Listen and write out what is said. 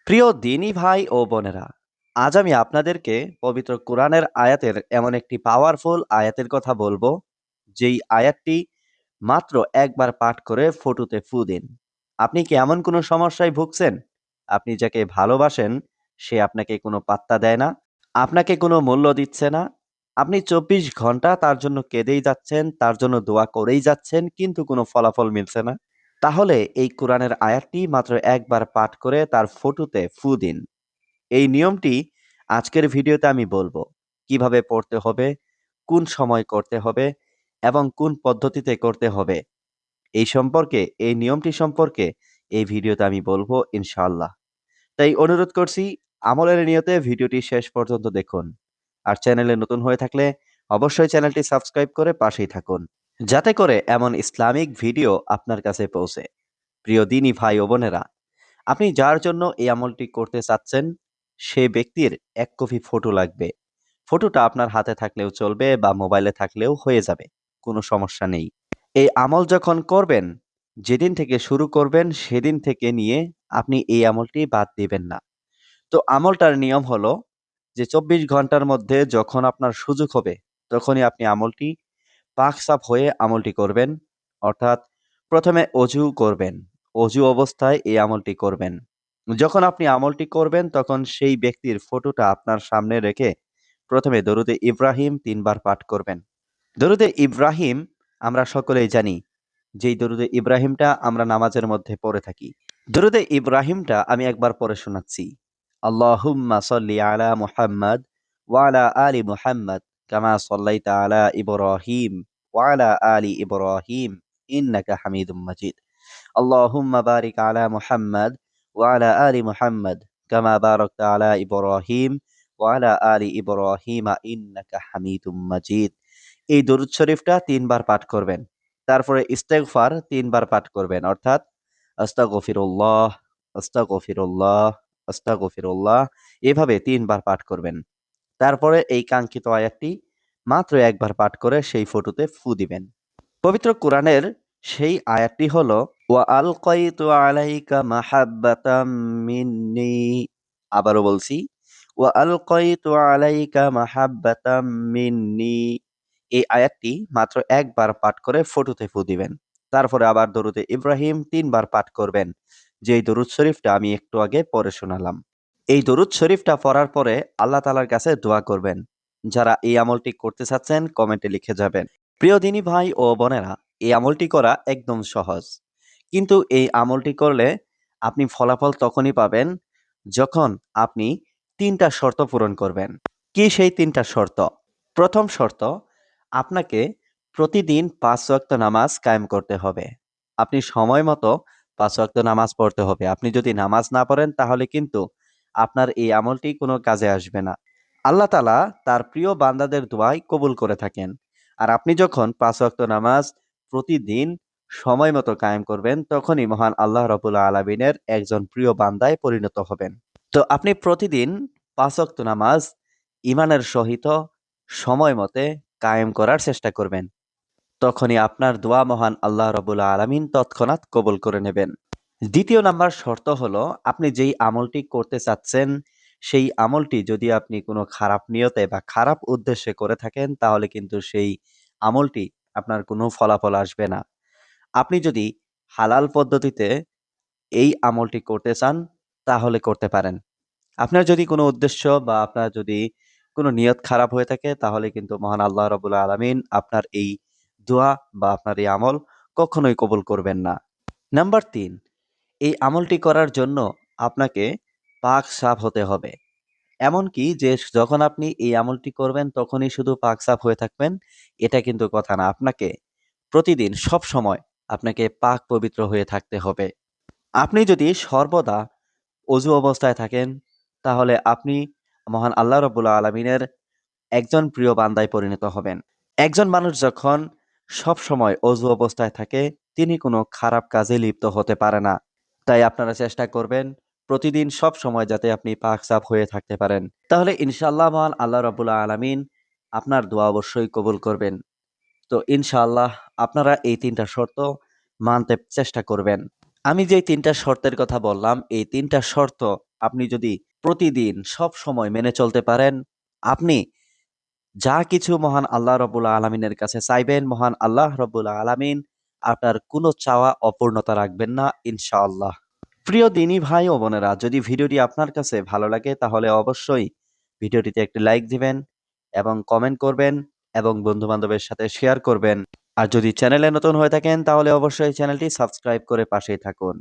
প্রিয় দিনী ভাই ও বোনেরা, আজ আমি আপনাদেরকে পবিত্র কোরআনের আয়াতের এমন একটি পাওয়ারফুল আয়াতের কথা বলবো, যেই আয়াতটি মাত্র একবার পাঠ করে ফটুতে ফু দিন। আপনি কি এমন কোনো সমস্যায় ভুগছেন? আপনি যাকে ভালোবাসেন সে আপনাকে কোনো পাত্তা দেয় না, আপনাকে কোনো মূল্য দিচ্ছে না। আপনি ২৪ ঘন্টা তার জন্য কেঁদেই যাচ্ছেন, তার জন্য দোয়া করেই যাচ্ছেন, কিন্তু কোনো ফলাফল মিলছে না। তাহলে এই কোরআনের আয়াতটি মাত্র একবার পাঠ করে তার ফটুতে ফু দিন। এই নিয়মটি আজকের ভিডিওতে আমি বলবো। কিভাবে পড়তে হবে, কোন সময় করতে হবে এবং কোন পদ্ধতিতে করতে হবে। এই নিয়মটি সম্পর্কে এই ভিডিওতে আমি বলবো ইনশাআল্লাহ। তাই অনুরোধ করছি, আমলের নিয়তে ভিডিওটি শেষ পর্যন্ত দেখুন। আর চ্যানেলে নতুন হয়ে থাকলে অবশ্যই চ্যানেলটি সাবস্ক্রাইব করে পাশেই থাকুন, যাতে করে এমন ইসলামিক ভিডিও আপনার কাছে পৌঁছে। প্রিয় দিনী ভাই ও বোনেরা, আপনি যার জন্য এই আমলটি করতে চাচ্ছেন সে ব্যক্তির ১ কপি ফটো লাগবে। ফটোটা আপনার হাতে থাকলেও চলবে বা মোবাইলে থাকলেও হয়ে যাবে, কোনো সমস্যা নেই। এই আমল যখন করবেন, যেদিন থেকে শুরু করবেন সেদিন থেকে নিয়ে আপনি এই আমলটি বাদ দিবেন না। তো আমলটার নিয়ম হলো যে ২৪ ঘন্টার মধ্যে যখন আপনার সুযোগ হবে তখনই আপনি আমলটি পাক সাফ হয়ে আমলটি করবেন। অর্থাৎ প্রথমে অজু করবেন। অজু অবস্থায় এই আমলটি করবেন। যখন আপনি আমলটি করবেন তখন সেই ব্যক্তির ফটোটা আপনার সামনে রেখে প্রথমে দরুদে ইব্রাহিম ৩ বার পাঠ করবেন। দরুদে ইব্রাহিম আমরা সকলেই জানি, যেই দরুদে ইব্রাহিমটা আমরা নামাজের মধ্যে পড়ে থাকি। দরুদে ইব্রাহিমটা আমি একবার পড়ে শোনাচ্ছি। আল্লাহুম্মা সাল্লি আলা মুহাম্মাদ ওয়া আলা আলি মুহাম্মাদ কামা সাল্লাইতা আলা ইব্রাহিম ওয়া আলা আলি ইব্রাহিম ইন্নাকা হামিদুম মাজিদ। আল্লাহুম্মা বারিক আলা মুহাম্মাদ ওয়া আলা আলি মুহাম্মাদ কামা বারাকতা আলা ইব্রাহিম ওয়া আলা আলি ইব্রাহিম ইন্নাকা হামিদুম মাজিদ। এই দরুদ শরীফটা ৩ বার পাঠ করবেন। তারপরে ইস্তেগফার ৩ বার পাঠ করবেন। অর্থাৎ আস্তাগফিরুল্লাহ, আস্তাগফিরুল্লাহ, আস্তাগফিরুল্লাহ, এভাবে ৩ বার পাঠ করবেন। তারপরে এই কাঙ্ক্ষিত আয়াতটি মাত্র একবার পাঠ করে সেই ফটোতে ফু দিবেন। পবিত্র কোরআনের সেই আয়াতটি হলো ওয়া আলকাইতু আলাইকা মাহাব্বাতাম মিন্নি। আবারও বলছি, ওয়া আলকাইতু আলাইকা মাহাব্বাতাম মিন্নি। এই আয়াতটি মাত্র একবার পাঠ করে ফটোতে ফু দিবেন। তারপরে আবার দরুদে ইব্রাহিম ৩ বার পাঠ করবেন, যেই দরুদ শরীফটা আমি একটু আগে পড়ে শোনালাম। এই দরুদ শরীফটা পড়ার পরে আল্লাহ তাআলার কাছে দোয়া করবেন। যারা এই আমলটি করতে চাচ্ছেন কমেন্টে লিখে যাবেন। প্রিয় দিনী ভাই ও বোনেরা, এই আমলটি করা একদম সহজ। কিন্তু এই আমলটি করলে আপনি ফলাফল তখনই পাবেন যখন আপনি ৩টা শর্ত পূরণ করবেন। কি সেই ৩টা শর্ত? প্রথম শর্ত, আপনাকে প্রতিদিন ৫ ওয়াক্ত নামাজ কায়েম করতে হবে। আপনি সময় মতো ৫ ওয়াক্ত নামাজ পড়তে হবে। আপনি যদি নামাজ না পড়েন তাহলে কিন্তু আপনার এই আমলটি কোনো কাজে আসবে না। আল্লাহ তাআলা তার প্রিয় বান্দাদের দোয়াই কবুল করে থাকেন। আর আপনি যখন ৫ ওয়াক্ত নামাজ প্রতিদিন সময় মতো কায়েম করবেন, তখনই মহান আল্লাহ রাব্বুল আলামিনের একজন প্রিয় বান্দায় পরিণত হবেন। তো আপনি প্রতিদিন ৫ ওয়াক্ত নামাজ ঈমানের সহিত সময় মতে কায়েম করার চেষ্টা করবেন। তখনই আপনার দোয়া মহান আল্লাহ রাব্বুল আলামিন তৎক্ষণাৎ কবুল করে নেবেন। দ্বিতীয় নাম্বার শর্ত হলো, আপনি যেই আমলটি করতে চাচ্ছেন, সেই আমলটি যদি আপনি কোনো খারাপ নিয়তে বা খারাপ উদ্দেশ্যে করে থাকেন, তাহলে কিন্তু সেই আমলটি আপনার কোনো ফলাফল আসবে না। আপনি যদি হালাল পদ্ধতিতে এই আমলটি করতে চান, তাহলে করতে পারেন। আপনার যদি কোনো উদ্দেশ্য বা আপনার যদি কোনো নিয়ত খারাপ হয়ে থাকে, তাহলে কিন্তু মহান আল্লাহ রাব্বুল আলামিন আপনার এই দোয়া বা আপনার এই আমল কখনোই কবুল করবেন না। নাম্বার ৩, এই আমলটি করার জন্য আপনাকে পাক সাফ হতে হবে। এমনকি যে যখন আপনি এই আমলটি করবেন তখনই শুধু পাক সাফ হয়ে থাকবেন, এটা কিন্তু কথা না। আপনাকে প্রতিদিন সবসময় আপনাকে পাক পবিত্র হয়ে থাকতে হবে। আপনি যদি সর্বদা অজু অবস্থায় থাকেন, তাহলে আপনি মহান আল্লাহ রাব্বুল আলামিনের একজন প্রিয় বান্দায় পরিণত হবেন। একজন মানুষ যখন সবসময় অজু অবস্থায় থাকে, তিনি কোনো খারাপ কাজে লিপ্ত হতে পারে না। তাই আপনারা চেষ্টা করবেন প্রতিদিন সবসময় যাতে আপনি পাক সাফ হয়ে থাকতে পারেন। তাহলে ইনশাআল্লাহ মহান আল্লাহ রাব্বুল আলামিন আপনার দোয়া অবশ্যই কবুল করবেন। তো ইনশাআল্লাহ আপনারা এই ৩টা শর্ত মানতে চেষ্টা করবেন। আমি যেই ৩টা শর্তের কথা বললাম, এই ৩টা শর্ত আপনি যদি প্রতিদিন সব সময় মেনে চলতে পারেন, আপনি যা কিছু মহান আল্লাহ রব্বুল আলামিনের কাছে চাইবেন, মহান আল্লাহ রব্বুল আলামিন আপনার কোনো চাওয়া অপূর্ণতা রাখবেন না ইনশাআল্লাহ। প্রিয় দিনী ভাই ও বোনেরা, যদি ভিডিওটি আপনার কাছে ভালো লাগে তাহলে অবশ্যই ভিডিওটিতে একটি লাইক দিবেন এবং কমেন্ট করবেন এবং বন্ধু-বান্ধবের সাথে শেয়ার করবেন। আর যদি চ্যানেলে নতুন হয়ে থাকেন তাহলে অবশ্যই চ্যানেলটি সাবস্ক্রাইব করে পাশেই থাকুন।